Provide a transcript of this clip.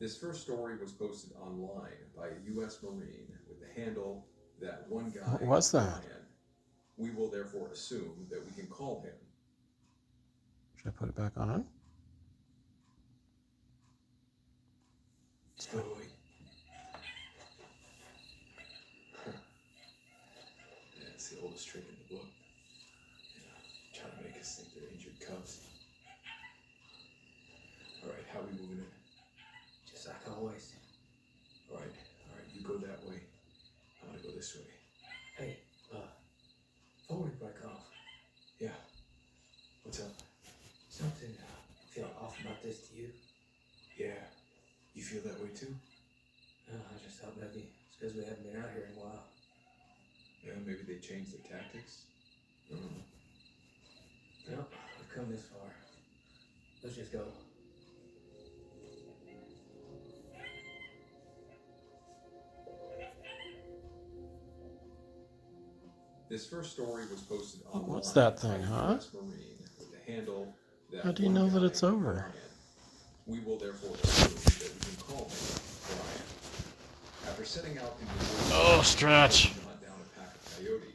This first story was posted online by a U.S. Marine with the handle that one guy. What was that? Brian. We will therefore assume that we can call him. Should I put it back on? Story. Yeah, it's the oldest trick in the book. Yeah, trying to make us think they're injured cubs. All right, how are we moving it? Just like always. All right, you go that way. I'm gonna go this way. Hey, before we break off, Yeah. What's up? something feel off about this to you? Yeah. You feel that way too? No, I just thought maybe it's because we haven't been out here in a while. Yeah, maybe they changed their tactics. I don't know. No, we've come this far. Let's just go. This first story was posted online. What's that thing, by a huh? US Marine with the handle that How do you one know that guy, it's over? Brian. We will therefore assume that we can call him Brian. After setting out into the woods Oh, stretch. to hunt down a pack of coyotes,